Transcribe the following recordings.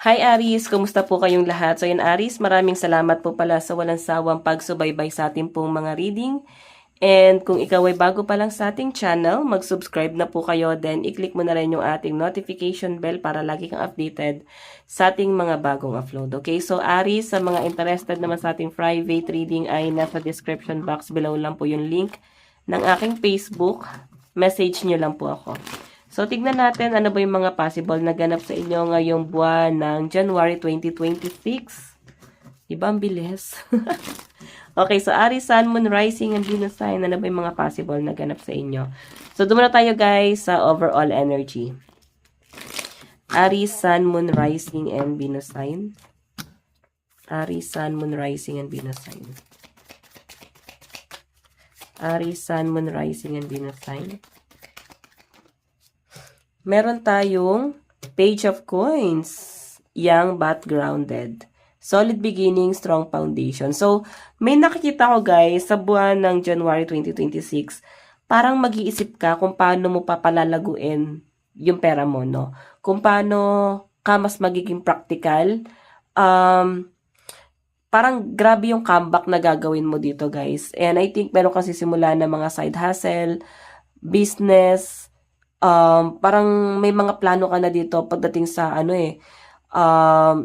Hi Aris, kumusta po kayong lahat? So yun Aris, maraming salamat po pala sa walang sawang pagsubaybay sa ating pong mga reading. And kung ikaw ay bago pa lang sa ating channel, mag-subscribe na po kayo. Then i-click mo na rin yung ating notification bell para lagi kang updated sa ating mga bagong upload. Okay, so Aris, sa mga interested naman sa ating private reading ay nasa description box below lang po yung link ng aking Facebook. Message nyo lang po ako. So, tignan natin ano ba yung mga possible na ganap sa inyo ngayong buwan ng January 2026. Diba ang bilis? Okay, so Aries, Sun, Moon, Rising, and Venus sign. Ano ba yung mga possible na ganap sa inyo? So, dumuna tayo guys sa overall energy. Aries, Sun, Moon, Rising, and Venus sign. Aries, Sun, Moon, Rising, and Venus sign. Aries, Sun, Moon, Rising, and Venus sign. Meron tayong Page of Coins, Young but Grounded. Solid beginning, strong foundation. So, may nakikita ko guys, sa buwan ng January 2026, parang mag-iisip ka kung paano mo papalalaguin yung pera mo, no? Kung paano ka mas magiging practical. Parang grabe yung comeback na gagawin mo dito guys. And I think meron kasi simula na mga side hustle, business, parang may mga plano ka na dito pagdating sa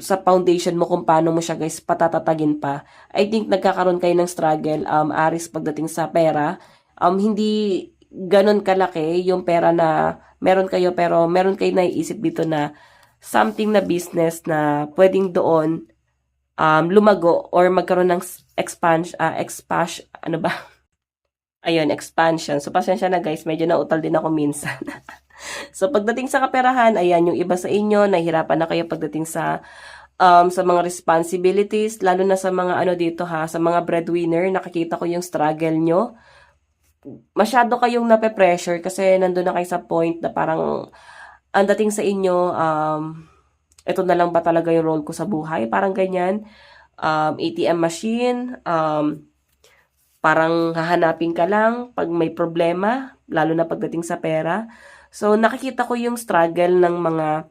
sa foundation mo kung paano mo siya guys patatatagin pa. I think nagkakaroon kayo ng struggle, Aris, pagdating sa pera. Hindi ganun kalaki yung pera na meron kayo, pero meron kayo naiisip dito na something na business na pwedeng doon lumago or magkaroon ng expansion. So, pasensya na guys, medyo nautal din ako minsan. So, pagdating sa kaperahan, ayan, yung iba sa inyo, nahihirapan na kayo pagdating sa mga responsibilities, lalo na sa mga dito sa mga breadwinner, nakikita ko yung struggle nyo. Masyado kayong nape-pressure kasi nandun na kayo sa point na parang ang dating sa inyo, ito na lang ba talaga yung role ko sa buhay? Parang ganyan. ATM machine, parang hahanapin ka lang pag may problema, lalo na pagdating sa pera. So, nakikita ko yung struggle ng mga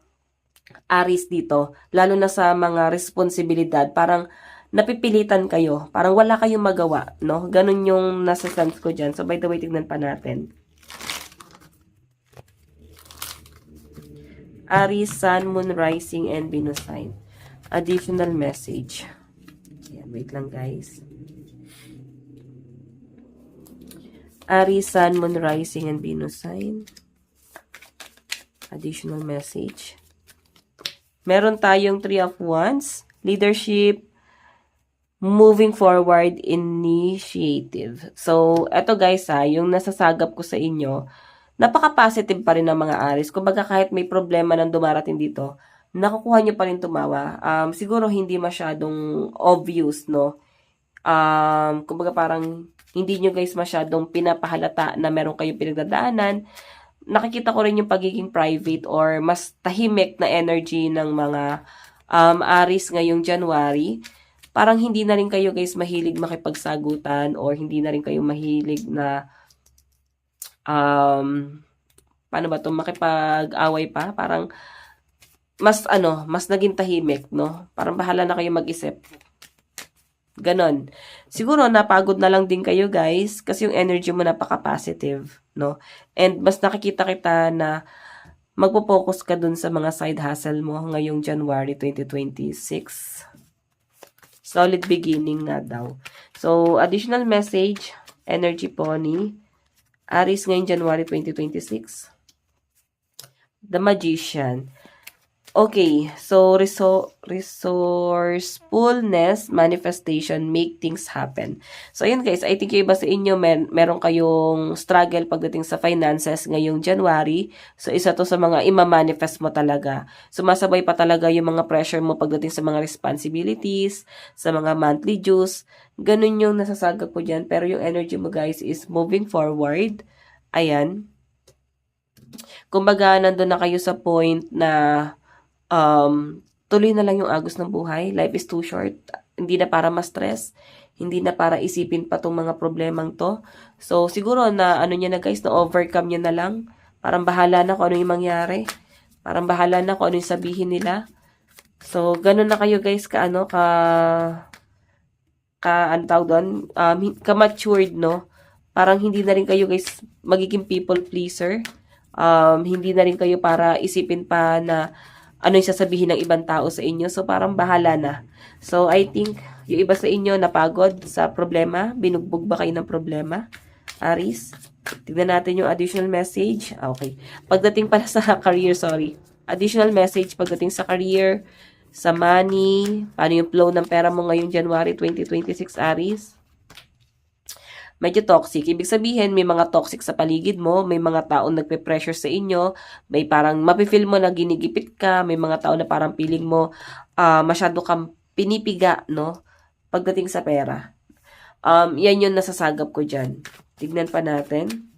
Aries dito, lalo na sa mga responsibilidad. Parang napipilitan kayo, parang wala kayong magawa, no? Ganun yung nasa sense ko dyan. So, by the way, tignan pa natin. Aries, Sun, Moon, Rising, and Venus sign. Additional message. Ayan, wait lang guys. Aries, Sun, Moon, Rising, and Venus sign. Additional message. Meron tayong Three of Wands, leadership, moving forward, initiative. So, eto guys yung nasasagap ko sa inyo, napaka-positive pa rin ng mga Aries. Kumbaga kahit may problema nang dumarating dito, nakukuha nyo pa rin tumawa. Siguro hindi masyadong obvious, no? Kumbaga parang hindi nyo guys masyadong pinapahalata na meron kayong pinagdadaanan. Nakikita ko rin yung pagiging private or mas tahimik na energy ng mga Aries ngayong January. Parang hindi na rin kayo guys mahilig makipagsagutan or hindi na rin kayo mahilig na paano ba to, makipag-away pa. Parang mas naging tahimik, no? Parang bahala na kayo mag-isip. Ganon. Siguro napagod na lang din kayo guys kasi yung energy mo napaka-positive, no? And mas nakikita kita na magpo-focus ka dun sa mga side hustle mo ngayong January 2026. Solid beginning nga daw. So, additional message, energy po ni Aries ngayong January 2026. The Magician. Okay, so resourcefulness, manifestation, make things happen. So, ayun guys, I think yung iba sa inyo, meron kayong struggle pagdating sa finances ngayong January. So, isa to sa mga ima-manifest mo talaga. Sumasabay pa talaga yung mga pressure mo pagdating sa mga responsibilities, sa mga monthly dues. Ganun yung nasasagap ko dyan. Pero yung energy mo guys is moving forward. Ayan. Kumbaga, nandun na kayo sa point na tuloy na lang yung agos ng buhay. Life is too short. Hindi na para ma-stress. Hindi na para isipin pa tong mga problemang to. So, siguro na nyo na guys, na overcome nyo na lang. Parang bahala na kung ano yung mangyari. Parang bahala na kung ano yung sabihin nila. So, ganun na kayo guys ano tawag doon, ka-matured, no? Parang hindi na rin kayo guys magiging people pleaser. Hindi na rin kayo para isipin pa na ano yung sasabihin ng ibang tao sa inyo. So, parang bahala na. So, I think, yung iba sa inyo napagod sa problema. Binugbog ba kayo ng problema? Aris? Tignan natin yung additional message. Okay. Pagdating pala sa career, sorry. Additional message pagdating sa career, sa money, paano yung flow ng pera mo ngayong January 2026, Aris? Medyo toxic. Ibig sabihin, may mga toxic sa paligid mo, may mga taong nagpe-pressure sa inyo, may parang mapifeel mo na ginigipit ka, may mga tao na parang feeling mo masyado kang pinipiga, no? Pagdating sa pera. Yan yung nasasagap ko dyan. Tignan pa natin.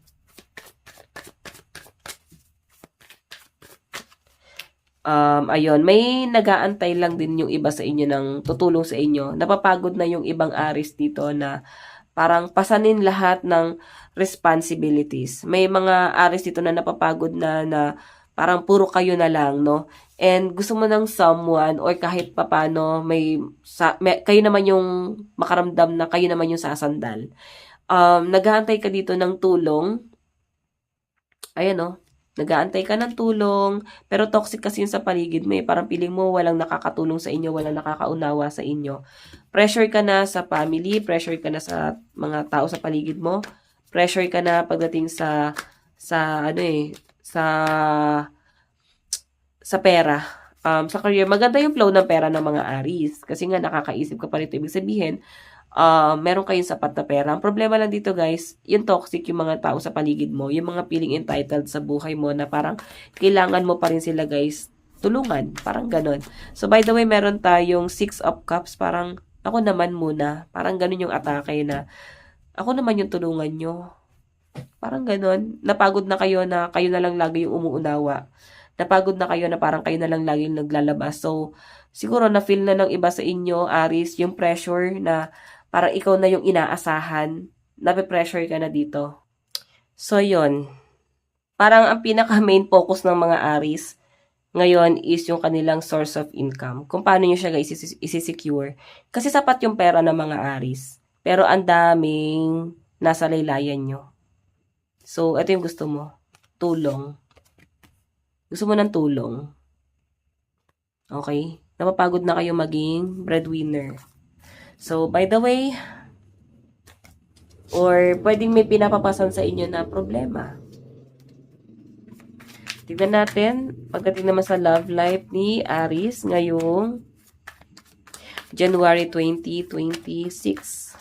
Ayun, may nagaantay lang din yung iba sa inyo ng tutulong sa inyo. Napapagod na yung ibang aris dito na parang pasanin lahat ng responsibilities. May mga aris dito na napapagod na parang puro kayo na lang, no? And gusto mo ng someone or kahit papano kayo naman yung makaramdam na kayo naman yung sasandal. Nag-aantay ka dito ng tulong. Ayan, no? Nag-aantay ka ng tulong, pero toxic kasi yung sa paligid mo eh. Parang piling mo walang nakakatulong sa inyo, walang nakakaunawa sa inyo. Pressure ka na sa family, pressure ka na sa mga tao sa paligid mo, pressure ka na pagdating ano eh, sa pera. Sa career, maganda yung flow ng pera ng mga Aries. Kasi nga nakakaisip ka pa rito. Ibig sabihin, meron kayong sapat na pera. Ang problema lang dito guys, yung toxic yung mga tao sa paligid mo, yung mga feeling entitled sa buhay mo na parang kailangan mo pa rin sila guys tulungan. Parang ganon. So by the way, meron tayong 6 of cups. Parang ako naman muna. Parang ganon yung atake na ako naman yung tulungan nyo. Parang ganon. Napagod na kayo na kayo na lang lagi yung umuunawa. Napagod na kayo na parang kayo na lang lagi yung naglalabas. So, siguro na-feel na ng iba sa inyo, Aris, yung pressure na parang ikaw na yung inaasahan, nape-pressure ka na dito. So, yon. Parang ang pinaka-main focus ng mga Aries ngayon is yung kanilang source of income. Kung paano nyo siya guys isi-secure. Kasi sapat yung pera ng mga Aries. Pero ang daming nasa laylayan nyo. So, ito yung gusto mo. Tulong. Gusto mo ng tulong. Okay? Napapagod na kayo maging breadwinner. So, by the way, or pwedeng may pinapapasan sa inyo na problema. Tignan natin, pagdating naman sa love life ni Aries ngayong January 2026.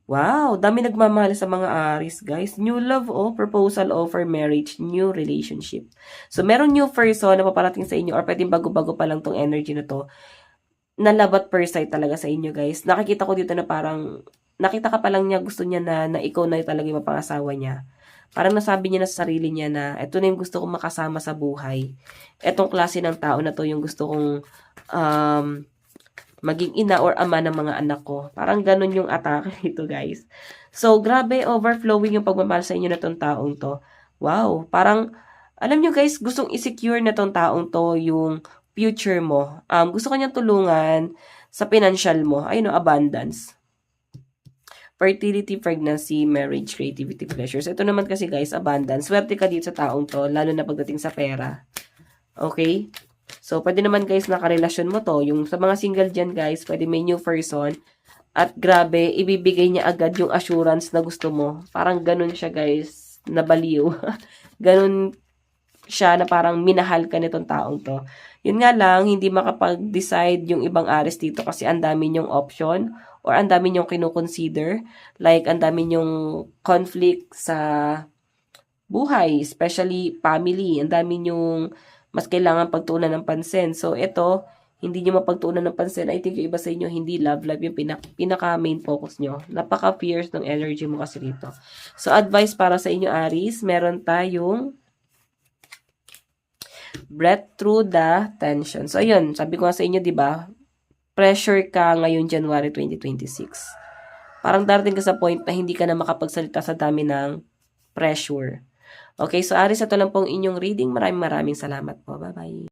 Wow, dami nagmamahal sa mga Aries, guys. New love proposal offer, marriage, new relationship. So, meron new person na paparating sa inyo or pwedeng bago-bago pa lang tong energy na to na love at first sight talaga sa inyo, guys. Nakikita ko dito na parang, nakita ka pa lang niya, gusto niya na ikaw na talaga yung mapangasawa niya. Parang nasabi niya na sa sarili niya na, ito na yung gusto kong makasama sa buhay. Etong klase ng tao na to yung gusto kong maging ina or ama ng mga anak ko. Parang ganun yung atake nito, guys. So, grabe, overflowing yung pagmamahal sa inyo na tong taong to. Wow, parang, alam nyo guys, gustong i-secure na tong taong to yung future mo. Gusto kanyang tulungan sa financial mo. Ayun, abundance. Fertility, pregnancy, marriage, creativity, pleasures. Ito naman kasi guys, abundance. Swerte ka dito sa taong to, lalo na pagdating sa pera. Okay? So, pwede naman guys, nakarelasyon mo to. Yung sa mga single dyan guys, pwede may new person. At grabe, ibibigay niya agad yung assurance na gusto mo. Parang ganun siya guys, nabaliw. Ganun siya na parang minahal ka nitong taong to. Yun nga lang, hindi makapag-decide yung ibang Aries dito kasi ang dami nyong option or ang dami nyong kinukonsider. Like, ang dami nyong conflict sa buhay, especially family. Ang dami nyong mas kailangan pagtuunan ng pansin. So, ito, hindi nyo mapagtuunan ng pansin. I think yung iba sa inyo, hindi love life yung pinaka-main focus nyo. Napaka-fierce ng energy mo kasi rito. So, advice para sa inyo, Aries, meron tayong breath through the tension. So, ayun, sabi ko nga sa inyo, di ba? Pressure ka ngayon January 2026. Parang darating ka sa point na hindi ka na makapagsalita sa dami ng pressure. Okay, so Aries, ito lang pong inyong reading. Maraming salamat po. Bye-bye.